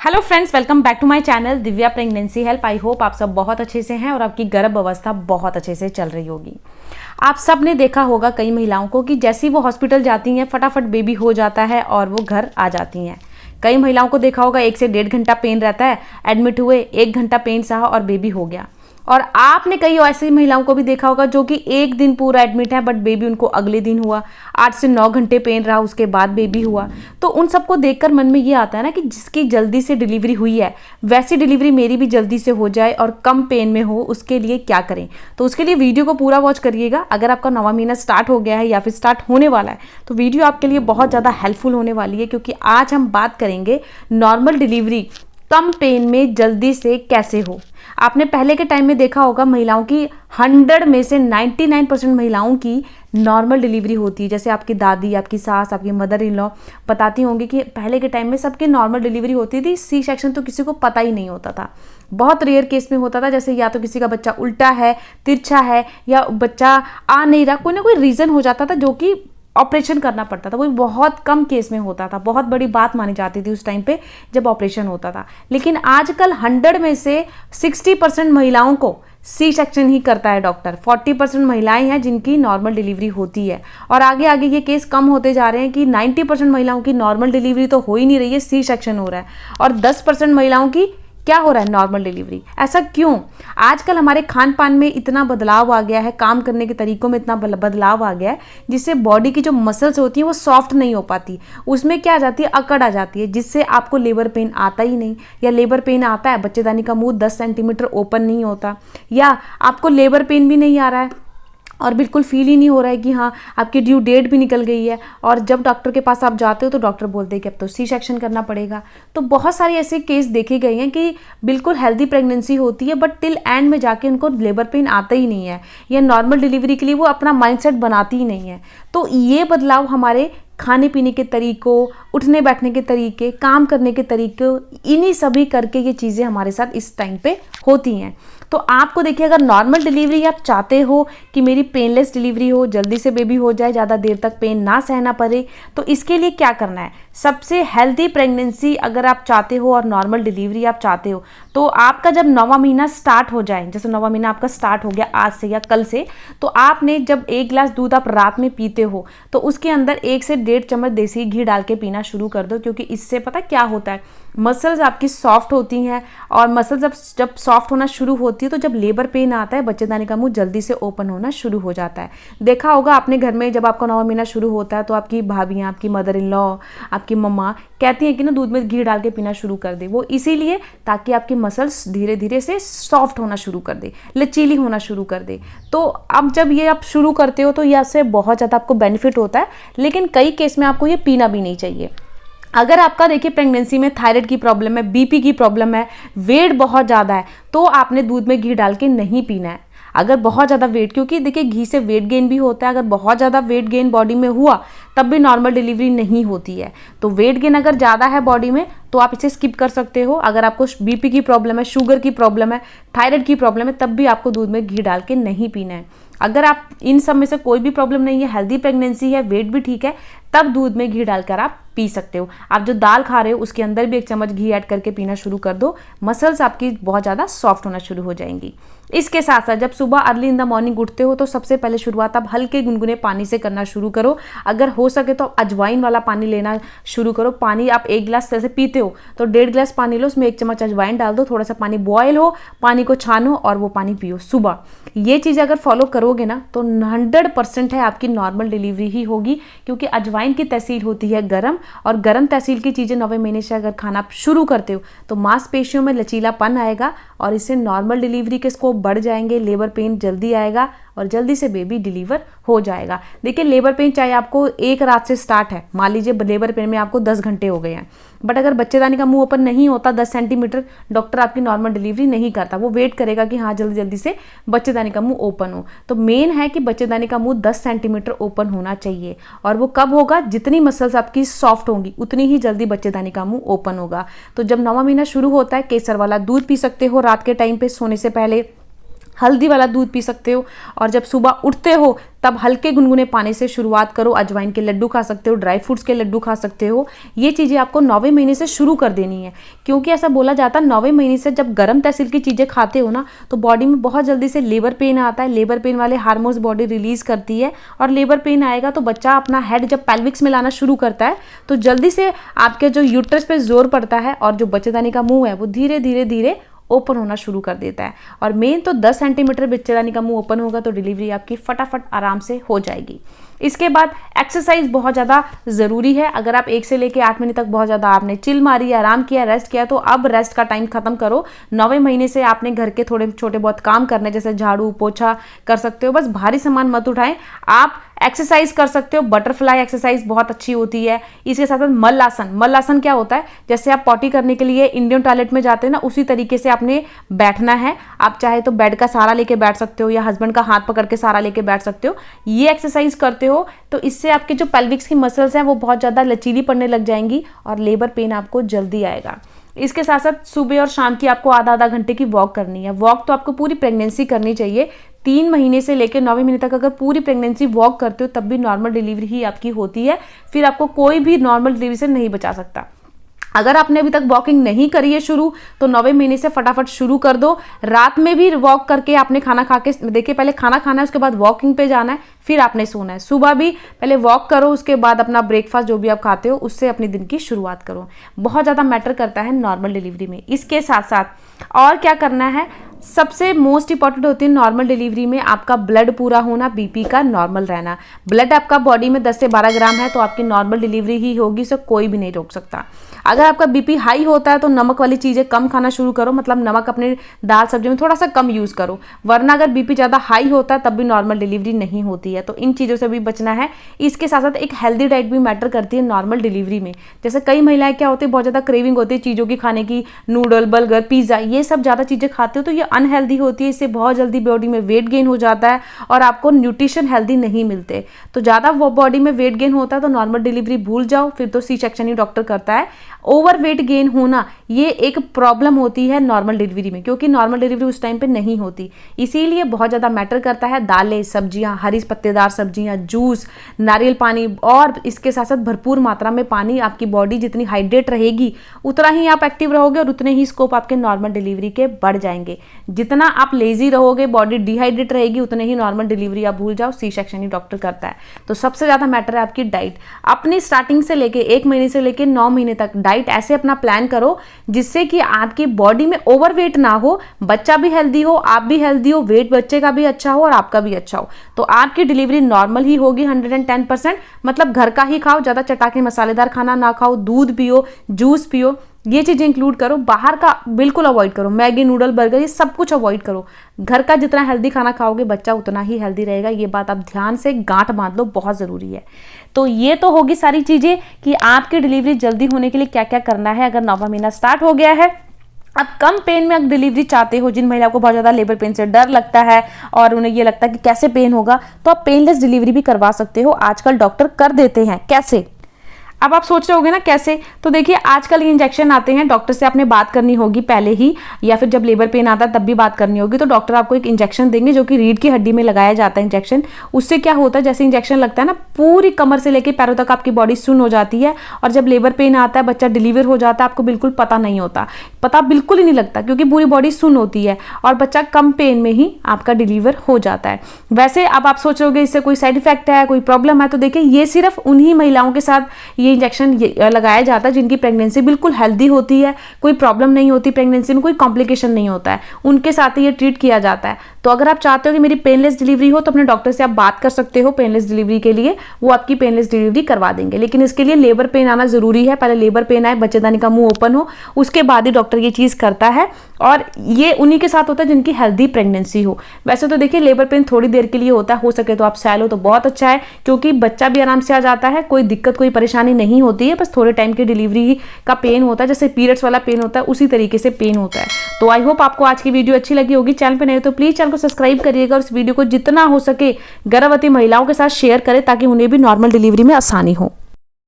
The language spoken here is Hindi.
Hello friends, welcome back to my channel Divya pregnancy help. I hope आप सब बहुत अच्छे से हैं और आपकी गर्भ अवस्था बहुत अच्छे से चल रही होगी। आप सब ने देखा होगा कई महिलाओं को कि जैसे ही वो हॉस्पिटल जाती हैं फटाफट बेबी हो जाता है और वो घर आ जाती हैं। कई महिलाओं को देखा होगा 1 से 1.5 घंटा पेन रहता है, एडमिट हुए 1 घंटा पेन सहा और बेबी हो गया। और आपने कई ऐसी महिलाओं को भी देखा होगा जो कि 1 दिन पूरा एडमिट है बट बेबी उनको अगले दिन हुआ, 8 से 9 घंटे पेन रहा, उसके बाद बेबी हुआ। तो उन सबको देखकर मन में ये आता है ना कि जिसकी जल्दी से डिलीवरी हुई है वैसी डिलीवरी मेरी भी जल्दी से हो जाए और कम पेन में हो, उसके लिए क्या करें। तो उसके लिए वीडियो को पूरा वॉच करिएगा। अगर आपका 9वां महीना स्टार्ट हो गया है या फिर स्टार्ट होने वाला है तो वीडियो आपके लिए बहुत ज़्यादा हेल्पफुल होने वाली है, क्योंकि आज हम बात करेंगे नॉर्मल डिलीवरी कम पेन में जल्दी से कैसे हो। आपने पहले के टाइम में देखा होगा महिलाओं की 100 में से 99% महिलाओं की नॉर्मल डिलीवरी होती है। जैसे आपकी दादी, आपकी सास, आपकी मदर इन लॉ बताती होंगी कि पहले के टाइम में सबकी नॉर्मल डिलीवरी होती थी। सी सेक्शन तो किसी को पता ही नहीं होता था, बहुत रेयर केस में होता था। जैसे या तो किसी का बच्चा उल्टा है, तिरछा है, या बच्चा आ नहीं रहा, कोई ना कोई रीज़न हो जाता था जो कि ऑपरेशन करना पड़ता था। वो बहुत कम केस में होता था, बहुत बड़ी बात मानी जाती थी उस टाइम पे जब ऑपरेशन होता था। लेकिन आजकल 100 में से 60% महिलाओं को सी सेक्शन ही करता है डॉक्टर। 40% महिलाएं हैं जिनकी नॉर्मल डिलीवरी होती है, और आगे आगे ये केस कम होते जा रहे हैं कि 90% महिलाओं की नॉर्मल डिलीवरी तो हो ही नहीं रही है, सी सेक्शन हो रहा है, और 10% महिलाओं की क्या हो रहा है, नॉर्मल डिलीवरी। ऐसा क्यों? आजकल हमारे खान पान में इतना बदलाव आ गया है, काम करने के तरीकों में इतना बदलाव आ गया है, जिससे बॉडी की जो मसल्स होती हैं वो सॉफ्ट नहीं हो पाती, उसमें क्या आ जाती है, अकड़ आ जाती है, जिससे आपको लेबर पेन आता ही नहीं, या लेबर पेन आता है बच्चेदानी का मुंह 10 सेंटीमीटर ओपन नहीं होता, या आपको लेबर पेन भी नहीं आ रहा है और बिल्कुल फील ही नहीं हो रहा है कि हाँ आपकी ड्यू डेट भी निकल गई है, और जब डॉक्टर के पास आप जाते हो तो डॉक्टर बोलते हैं कि अब तो सी सेक्शन करना पड़ेगा। तो बहुत सारे ऐसे केस देखे गए हैं कि बिल्कुल हेल्दी प्रेगनेंसी होती है बट टिल एंड में जाके उनको लेबर पेन आता ही नहीं है, या नॉर्मल डिलीवरी के लिए वो अपना माइंडसेट बनाती ही नहीं है। तो ये बदलाव हमारे खाने पीने के तरीकों, उठने बैठने के तरीके, काम करने के तरीके, इन्हीं सभी करके ये चीज़ें हमारे साथ इस टाइम पे होती हैं। तो आपको देखिए, अगर नॉर्मल डिलीवरी आप चाहते हो कि मेरी पेनलेस डिलीवरी हो, जल्दी से बेबी हो जाए, ज़्यादा देर तक पेन ना सहना पड़े, तो इसके लिए क्या करना है? सबसे हेल्दी प्रेगनेंसी अगर आप चाहते हो और नॉर्मल डिलीवरी आप चाहते हो, तो आपका जब 9वां महीना स्टार्ट हो जाए, जैसे 9वां महीना आपका स्टार्ट हो गया आज से या कल से, तो आपने जब 1 गिलास दूध आप रात में पीते हो तो उसके अंदर 1 से 1.5 चम्मच देसी घी डाल के पीना शुरू कर दो। क्योंकि इससे पता क्या होता है, मसल्स आपकी सॉफ्ट होती हैं, और मसल्स जब सॉफ्ट होना शुरू होती है तो जब लेबर पेन आता है बच्चेदानी का मुंह जल्दी से ओपन होना शुरू हो जाता है। देखा होगा आपने घर में जब आपका 9वां महीना शुरू होता है तो आपकी भाभियाँ, आपकी मदर इन लॉ, आपकी मम्मा कहती हैं कि ना दूध में घी डाल के पीना शुरू कर दे। वो इसीलिए ताकि आपकी मसल्स धीरे धीरे से सॉफ्ट होना शुरू कर दे, लचीली होना शुरू कर दे। तो अब जब ये आप शुरू करते हो तो यह से बहुत ज़्यादा आपको बेनिफिट होता है। लेकिन कई केस में आपको ये पीना भी नहीं चाहिए। अगर आपका देखिए प्रेगनेंसी में थायराइड की प्रॉब्लम है, बीपी की प्रॉब्लम है, वेट बहुत ज़्यादा है, तो आपने दूध में घी डाल के नहीं पीना है। अगर बहुत ज़्यादा वेट, क्योंकि देखिए घी से वेट गेन भी होता है, अगर बहुत ज़्यादा वेट गेन बॉडी में हुआ तब भी नॉर्मल डिलीवरी नहीं होती है। तो वेट गेन अगर ज़्यादा है बॉडी में तो आप इसे स्किप कर सकते हो। अगर आपको बीपी की प्रॉब्लम है, शुगर की प्रॉब्लम है, थायराइड की प्रॉब्लम है, तब भी आपको दूध में घी डाल के नहीं पीना है। अगर आप इन सब में से कोई भी प्रॉब्लम नहीं है, हेल्दी प्रेगनेंसी है, वेट भी ठीक है, तब दूध में घी डालकर आप पी सकते हो। आप जो दाल खा रहे हो उसके अंदर भी 1 चम्मच घी ऐड करके पीना शुरू कर दो, मसल्स आपकी बहुत ज़्यादा सॉफ्ट होना शुरू हो जाएंगी। इसके साथ साथ जब सुबह अर्ली इन द मॉर्निंग उठते हो तो सबसे पहले शुरुआत आप हल्के गुनगुने पानी से करना शुरू करो। अगर हो सके तो अजवाइन वाला पानी लेना शुरू करो। पानी आप 1 गिलास जैसे पीते हो तो 1.5 गिलास पानी लो, उसमें 1 चम्मच अजवाइन डाल दो, थोड़ा सा पानी बॉयल हो, पानी को छानो और वो पानी पियो सुबह। ये चीज़ अगर फॉलो करोगे ना तो 100% है आपकी नॉर्मल डिलीवरी ही होगी, क्योंकि अजवाइन की तहसील होती है गर्म, और गर्म तहसील की चीज़ें 9वें महीने से अगर खाना शुरू करते हो तो मांसपेशियों में लचीलापन आएगा और इससे नॉर्मल डिलीवरी के स्कोप बढ़ जाएंगे, लेबर पेन जल्दी आएगा और जल्दी से बेबी डिलीवर हो जाएगा। देखिए लेबर पेन चाहे आपको 1 रात से स्टार्ट है, मान लीजिए लेबर पेन में आपको 10 घंटे हो गए हैं, बट अगर बच्चेदानी का मुंह ओपन नहीं होता 10 सेंटीमीटर, डॉक्टर आपकी नॉर्मल डिलीवरी नहीं करता, वो वेट करेगा कि हाँ जल्दी जल्दी से बच्चेदानी का मुंह ओपन हो। तो मेन है कि बच्चेदानी का मुंह 10 सेंटीमीटर ओपन होना चाहिए, और वो कब होगा, जितनी मसल्स आपकी सॉफ्ट होंगी उतनी ही जल्दी बच्चेदानी का मुंह ओपन होगा। तो जब 9वां महीना शुरू होता है, केसर वाला दूध पी सकते हो रात के टाइम पे सोने से पहले, हल्दी वाला दूध पी सकते हो। और जब सुबह उठते हो तब हल्के गुनगुने पानी से शुरुआत करो। अजवाइन के लड्डू खा सकते हो, ड्राई फ्रूट्स के लड्डू खा सकते हो। ये चीज़ें आपको 9वें महीने से शुरू कर देनी है, क्योंकि ऐसा बोला जाता है 9वें महीने से जब गर्म तहसील की चीज़ें खाते हो ना तो बॉडी में बहुत जल्दी से लेबर पेन आता है। लेबर पेन वाले हार्मोन्स बॉडी रिलीज करती है, और लेबर पेन आएगा तो बच्चा अपना हेड जब पेल्विक्स में लाना शुरू करता है तो जल्दी से आपके जो यूट्रस पे जोर पड़ता है और जो बच्चेदानी का मुंह है वो धीरे धीरे धीरे ओपन होना शुरू कर देता है। और मेन तो 10 सेंटीमीटर बच्चेदानी का मुंह ओपन होगा तो डिलीवरी आपकी फटाफट आराम से हो जाएगी। इसके बाद एक्सरसाइज बहुत ज़्यादा ज़रूरी है। अगर आप 1 से लेकर 8 महीने तक बहुत ज़्यादा आपने चिल मारी, आराम किया, रेस्ट किया, तो अब रेस्ट का टाइम खत्म करो। 9वें महीने से आपने घर के थोड़े छोटे बहुत काम करने, जैसे झाड़ू पोछा कर सकते हो, बस भारी सामान मत उठाएं। आप एक्सरसाइज कर सकते हो, बटरफ्लाई एक्सरसाइज बहुत अच्छी होती है। इसके साथ साथ मल्लासन। मल्लासन क्या होता है, जैसे आप पॉटी करने के लिए इंडियन टॉयलेट में जाते हैं ना, उसी तरीके से आपने बैठना है। आप चाहे तो बेड का सहारा लेके बैठ सकते हो या हस्बैंड का हाथ पकड़ के सहारा लेके बैठ सकते हो। ये एक्सरसाइज करते हो तो इससे आपके जो पेल्विक्स की मसल्स हैं वो बहुत ज़्यादा लचीली पड़ने लग जाएंगी और लेबर पेन आपको जल्दी आएगा। इसके साथ साथ सुबह और शाम की आपको आधा घंटे की वॉक करनी है। वॉक तो आपको पूरी प्रेगनेंसी करनी चाहिए। 3 महीने से लेकर 9वें महीने तक अगर पूरी प्रेगनेंसी वॉक करते हो तब भी नॉर्मल डिलीवरी ही आपकी होती है। फिर आपको कोई भी नॉर्मल डिलीवरी से नहीं बचा सकता। अगर आपने अभी तक वॉकिंग नहीं करी है शुरू तो 9वें महीने से फटाफट शुरू कर दो। रात में भी वॉक करके आपने खाना खा के, देखिए पहले खाना खाना है, उसके बाद वॉकिंग पे जाना है, फिर आपने सोना है। सुबह भी पहले वॉक करो, उसके बाद अपना ब्रेकफास्ट जो भी आप खाते हो उससे अपने दिन की शुरुआत करो। बहुत ज़्यादा मैटर करता है नॉर्मल डिलीवरी में। इसके साथ साथ और क्या करना है, सबसे मोस्ट इंपॉर्टेंट होती है नॉर्मल डिलीवरी में आपका ब्लड पूरा होना, बीपी का नॉर्मल रहना। ब्लड आपका बॉडी में 10 से 12 ग्राम है तो आपकी नॉर्मल डिलीवरी ही होगी, इसे कोई भी नहीं रोक सकता। अगर आपका बीपी हाई होता है तो नमक वाली चीज़ें कम खाना शुरू करो, मतलब नमक अपने दाल सब्जी में थोड़ा सा कम यूज़ करो, वरना अगर बीपी ज़्यादा हाई होता है तब भी नॉर्मल डिलीवरी नहीं होती है। तो इन चीज़ों से भी बचना है। इसके साथ साथ एक हेल्दी डाइट भी मैटर करती है नॉर्मल डिलीवरी में। जैसे कई महिलाएं क्या होती है, बहुत ज़्यादा क्रेविंग होती है चीज़ों की खाने की, नूडल, बर्गर, पिज़्ज़ा, ये सब ज़्यादा चीज़ें खाते हो तो ये अनहेल्दी होती है। इससे बहुत जल्दी बॉडी में वेट गेन हो जाता है और आपको न्यूट्रिशन हेल्दी नहीं मिलते। तो ज़्यादा वो बॉडी में वेट गेन होता है तो नॉर्मल डिलीवरी भूल जाओ, फिर तो सी सेक्शन ही डॉक्टर करता है। ओवर वेट गेन होना ये एक प्रॉब्लम होती है नॉर्मल डिलीवरी में, क्योंकि नॉर्मल डिलीवरी उस टाइम पे नहीं होती। इसीलिए बहुत ज़्यादा मैटर करता है दालें, सब्जियां, हरी पत्तेदार सब्जियां, जूस, नारियल पानी, और इसके साथ साथ भरपूर मात्रा में पानी। आपकी बॉडी जितनी हाइड्रेट रहेगी उतना ही आप एक्टिव रहोगे और उतने ही स्कोप आपके नॉर्मल डिलीवरी के बढ़ जाएंगे। जितना आप लेजी रहोगे, बॉडी डिहाइड्रेट रहेगी, उतने ही नॉर्मल डिलीवरी आप भूल जाओ, सी सेक्शन ही डॉक्टर करता है। तो सबसे ज़्यादा मैटर है आपकी डाइट। अपनी स्टार्टिंग से लेके 1 महीने से लेके 9 महीने तक डाइट ऐसे अपना प्लान करो जिससे कि आपकी बॉडी में ओवरवेट ना हो, बच्चा भी हेल्दी हो, आप भी हेल्दी हो, वेट बच्चे का भी अच्छा हो और आपका भी अच्छा हो, तो आपकी डिलीवरी नॉर्मल ही होगी 110%। मतलब घर का ही खाओ, ज़्यादा चटाके मसालेदार खाना ना खाओ, दूध पियो, जूस पियो, ये चीज़ें इंक्लूड करो। बाहर का बिल्कुल अवॉइड करो, मैगी, नूडल, बर्गर, ये सब कुछ अवॉइड करो। घर का जितना हेल्दी खाना खाओगे बच्चा उतना ही हेल्दी रहेगा। ये बात आप ध्यान से गांठ बांध लो, बहुत ज़रूरी है। तो ये तो होगी सारी चीज़ें कि आपकी डिलीवरी जल्दी होने के लिए क्या क्या करना है। अगर 9वां महीना स्टार्ट हो गया है, अब कम पेन में अगर डिलीवरी चाहते हो, जिन महिलाओं को बहुत ज़्यादा लेबर पेन से डर लगता है और उन्हें ये लगता है कि कैसे पेन होगा, तो आप पेनलेस डिलीवरी भी करवा सकते हो। आजकल डॉक्टर कर देते हैं। कैसे? अब आप सोच रहे होगे ना कैसे, तो देखिए आजकल ये इंजेक्शन आते हैं, डॉक्टर से आपने बात करनी होगी पहले ही, या फिर जब लेबर पेन आता है तब भी बात करनी होगी। तो डॉक्टर आपको एक इंजेक्शन देंगे जो कि रीढ़ की हड्डी में लगाया जाता है इंजेक्शन। उससे क्या होता है, जैसे इंजेक्शन लगता है ना, पूरी कमर से लेकर पैरों तक आपकी बॉडी सुन्न हो जाती है। और जब लेबर पेन आता है, बच्चा डिलीवर हो जाता है, आपको बिल्कुल पता नहीं होता, पता बिल्कुल ही नहीं लगता, क्योंकि पूरी बॉडी सुन्न होती है और बच्चा कम पेन में ही आपका डिलीवर हो जाता है। वैसे अब आप सोच रहे हो इससे कोई साइड इफेक्ट है, कोई प्रॉब्लम है, तो देखिए ये सिर्फ उन्हीं महिलाओं के साथ ये इंजेक्शन लगाया जाता है जिनकी प्रेगनेंसी बिल्कुल हेल्दी होती है, कोई प्रॉब्लम नहीं होती, प्रेगनेंसी में कोई कॉम्प्लिकेशन नहीं होता है, उनके साथ ही ये ट्रीट किया जाता है। तो अगर आप चाहते हो कि मेरी पेनलेस डिलीवरी हो तो अपने डॉक्टर से आप बात कर सकते हो पेनलेस डिलीवरी के लिए, वो आपकी पेनलेस डिलीवरी करवा देंगे। लेकिन इसके लिए लेबर पेन आना जरूरी है, पहले लेबर पेन आए, बच्चेदानी का मुंह ओपन हो, उसके बाद ही डॉक्टर ये चीज़ करता है। और ये उन्हीं के साथ होता है जिनकी हेल्दी प्रेगनेंसी हो। वैसे तो देखिए लेबर पेन थोड़ी देर के लिए होता है, हो सके तो आप सह लो तो बहुत अच्छा है, क्योंकि बच्चा भी आराम से आ जाता है, कोई दिक्कत कोई परेशानी नहीं होती है, बस थोड़े टाइम की डिलीवरी का पेन होता है, जैसे पीरियड्स वाला पेन होता है उसी तरीके से पेन होता है। तो आई होप आपको आज की वीडियो अच्छी लगी होगी। चैनल पे नए हो तो प्लीज चैनल को सब्सक्राइब करिएगा और इस वीडियो को जितना हो सके गर्भवती महिलाओं के साथ शेयर करें ताकि उन्हें भी नॉर्मल डिलीवरी में आसानी हो।